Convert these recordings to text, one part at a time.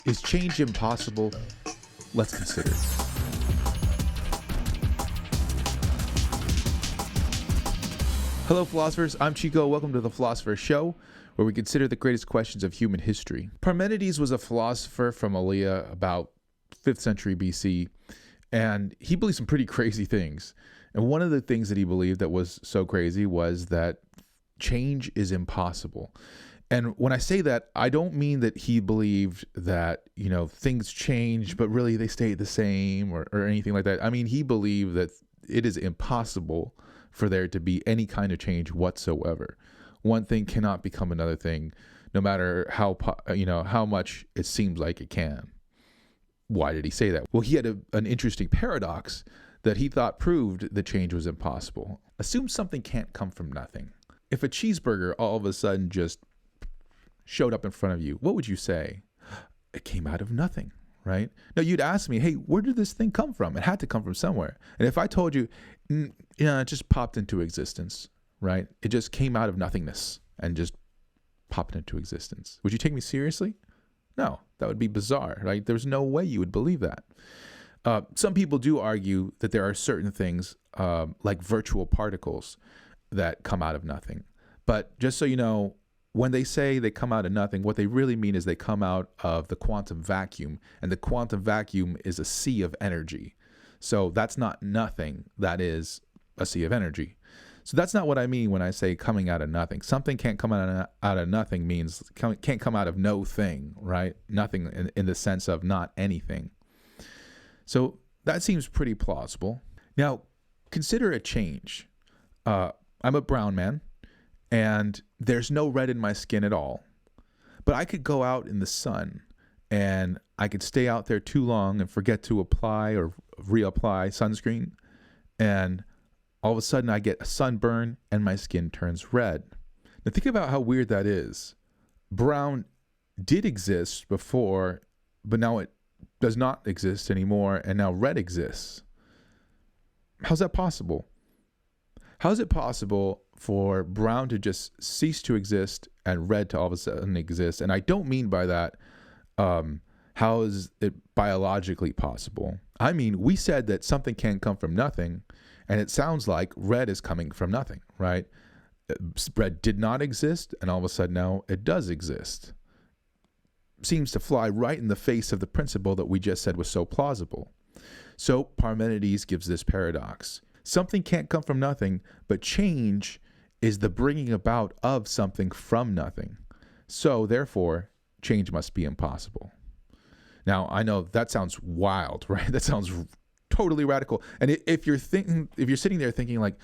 Is change impossible? Let's consider. Hello, philosophers. I'm Chico. Welcome to the Philosopher's Show, where we consider the greatest questions of human history. Parmenides was a philosopher from Elea about 5th century BC, and he believed some pretty crazy things. And one of the things that he believed that was so crazy was that change is impossible. And when I say that, I don't mean that he believed that, things change, but really they stay the same or anything like that. I mean, he believed that it is impossible for there to be any kind of change whatsoever. One thing cannot become another thing, no matter how much it seems like it can. Why did he say that? Well, he had an interesting paradox that he thought proved that change was impossible. Assume something can't come from nothing. If a cheeseburger all of a sudden just showed up in front of you, what would you say? It came out of nothing, right? No, you'd ask me, hey, where did this thing come from? It had to come from somewhere. And if I told you, it just popped into existence, right? It just came out of nothingness and just popped into existence. Would you take me seriously? No, that would be bizarre, right? There's no way you would believe that. Some people do argue that there are certain things like virtual particles that come out of nothing. But just so you know, when they say they come out of nothing, what they really mean is they come out of the quantum vacuum, and the quantum vacuum is a sea of energy. So that's not nothing, that is a sea of energy. So that's not what I mean when I say coming out of nothing. Something can't come out of nothing means can't come out of no thing, right? Nothing in the sense of not anything. So that seems pretty plausible. Now, consider a change. I'm a brown man, and there's no red in my skin at all. But I could go out in the sun, and I could stay out there too long and forget to apply or reapply sunscreen, and all of a sudden I get a sunburn and my skin turns red. Now think about how weird that is. Brown did exist before, but now it does not exist anymore, and now red exists. How's that possible? How is it possible for brown to just cease to exist and red to all of a sudden exist? And I don't mean by that, how is it biologically possible? I mean, we said that something can't come from nothing, and it sounds like red is coming from nothing, right? Red did not exist, and all of a sudden now it does exist. Seems to fly right in the face of the principle that we just said was so plausible. So Parmenides gives this paradox. Something can't come from nothing, but change is the bringing about of something from nothing. So therefore, change must be impossible. Now, I know that sounds wild, right? That sounds totally radical. And if you're sitting there thinking like,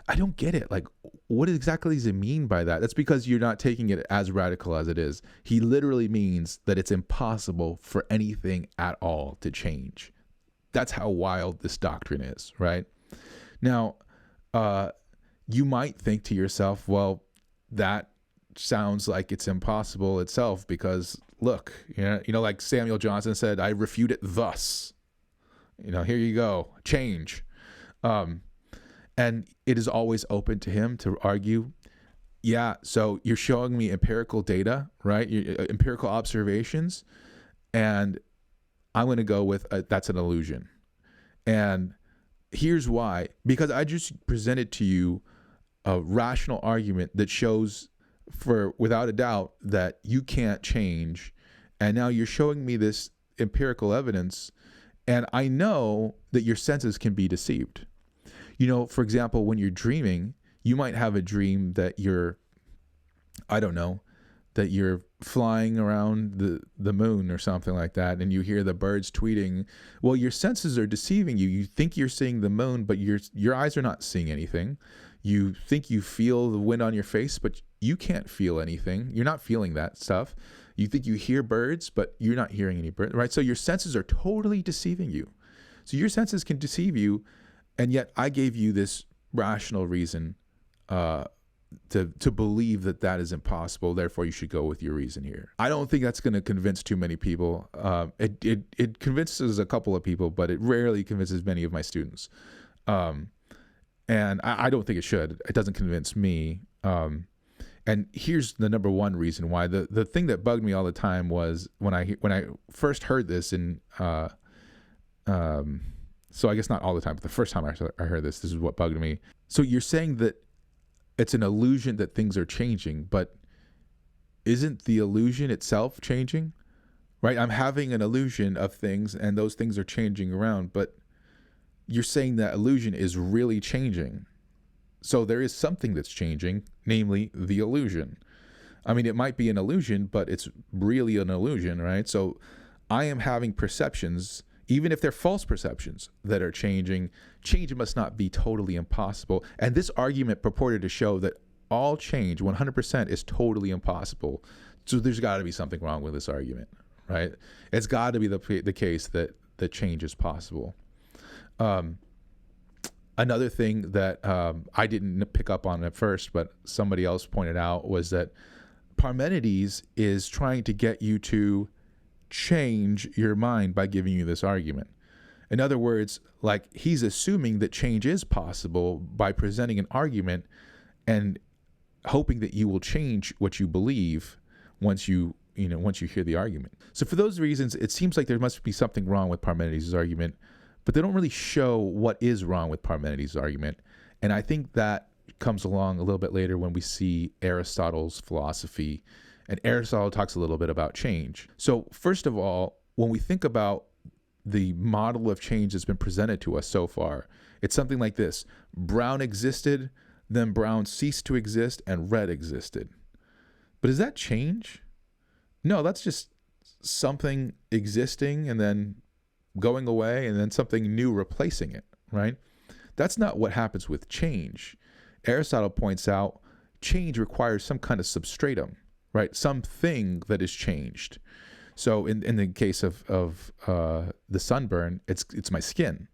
I don't get it. Like, what exactly does it mean by that? That's because you're not taking it as radical as it is. He literally means that it's impossible for anything at all to change. That's how wild this doctrine is, right? Now, you might think to yourself, well, that sounds like it's impossible itself because, look, like Samuel Johnson said, I refute it thus. Here you go, change. And it is always open to him to argue, yeah, so you're showing me empirical data, right? Empirical observations, and I'm going to go with that's an illusion. And here's why. Because I just presented to you a rational argument that shows without a doubt that you can't change. And now you're showing me this empirical evidence, and I know that your senses can be deceived. For example, when you're dreaming, you might have a dream that you're flying around the moon or something like that, and you hear the birds tweeting. Well, your senses are deceiving you. You think you're seeing the moon, but your eyes are not seeing anything. You think you feel the wind on your face, but you can't feel anything. You're not feeling that stuff. You think you hear birds, but you're not hearing any birds, right? So your senses are totally deceiving you. So your senses can deceive you, and yet I gave you this rational reason to believe that is impossible. Therefore, you should go with your reason here. I don't think that's going to convince too many people. It convinces a couple of people, but it rarely convinces many of my students. And I don't think it should. It doesn't convince me. And here's the number one reason why. The thing that bugged me all the time was when I first heard this in so I guess not all the time, but the first time I heard this is what bugged me. So you're saying that it's an illusion that things are changing, but isn't the illusion itself changing? Right? I'm having an illusion of things and those things are changing around, but you're saying that illusion is really changing. So there is something that's changing, namely the illusion. I mean, it might be an illusion, but it's really an illusion, right? So I am having perceptions, even if they're false perceptions, that are changing. Change must not be totally impossible. And this argument purported to show that all change, 100%, is totally impossible. So there's got to be something wrong with this argument, right? It's got to be the case that change is possible. Another thing that I didn't pick up on at first, but somebody else pointed out, was that Parmenides is trying to get you to change your mind by giving you this argument. In other words, like, he's assuming that change is possible by presenting an argument and hoping that you will change what you believe once you hear the argument. So for those reasons, it seems like there must be something wrong with Parmenides' argument, but they don't really show what is wrong with Parmenides' argument. And I think that comes along a little bit later when we see Aristotle's philosophy. And Aristotle talks a little bit about change. So first of all, when we think about the model of change that's been presented to us so far, it's something like this. Brown existed, then brown ceased to exist, and red existed. But is that change? No, that's just something existing and then going away and then something new replacing it, right? That's not what happens with change. Aristotle points out change requires some kind of substratum, right? Something that is changed. So in the case of the sunburn, it's my skin.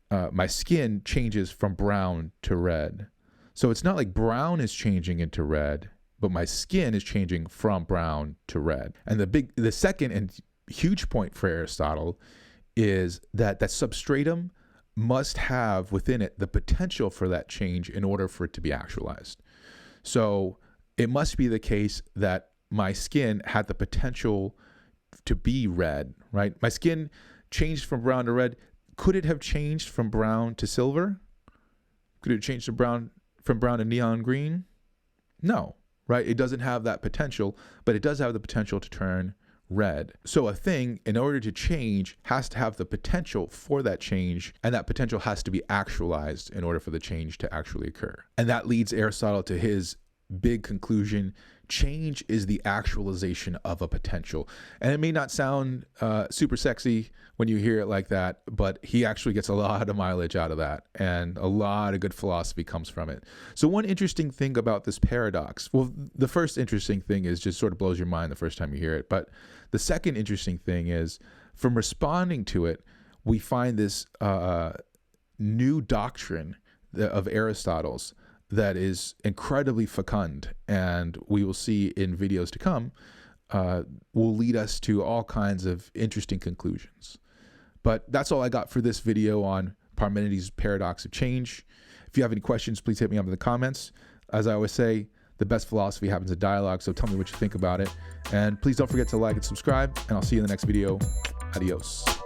My skin changes from brown to red. So it's not like brown is changing into red, but my skin is changing from brown to red. And the second and huge point for Aristotle is that substratum must have within it the potential for that change in order for it to be actualized. So it must be the case that my skin had the potential to be red, right? My skin changed from brown to red. Could it have changed from brown to silver? Could it change from brown to neon green? No, right? It doesn't have that potential, but it does have the potential to turn red. So a thing, in order to change, has to have the potential for that change, and that potential has to be actualized in order for the change to actually occur. And that leads Aristotle to his big conclusion: change is the actualization of a potential. And it may not sound super sexy when you hear it like that, but he actually gets a lot of mileage out of that, and a lot of good philosophy comes from it. So one interesting thing about this paradox, well, the first interesting thing is just sort of blows your mind the first time you hear it, but the second interesting thing is, from responding to it, we find this new doctrine of Aristotle's that is incredibly fecund, and we will see in videos to come, will lead us to all kinds of interesting conclusions. But that's all I got for this video on Parmenides' Paradox of Change. If you have any questions, please hit me up in the comments. As I always say, the best philosophy happens in dialogue, so tell me what you think about it. And please don't forget to like and subscribe, and I'll see you in the next video. Adios.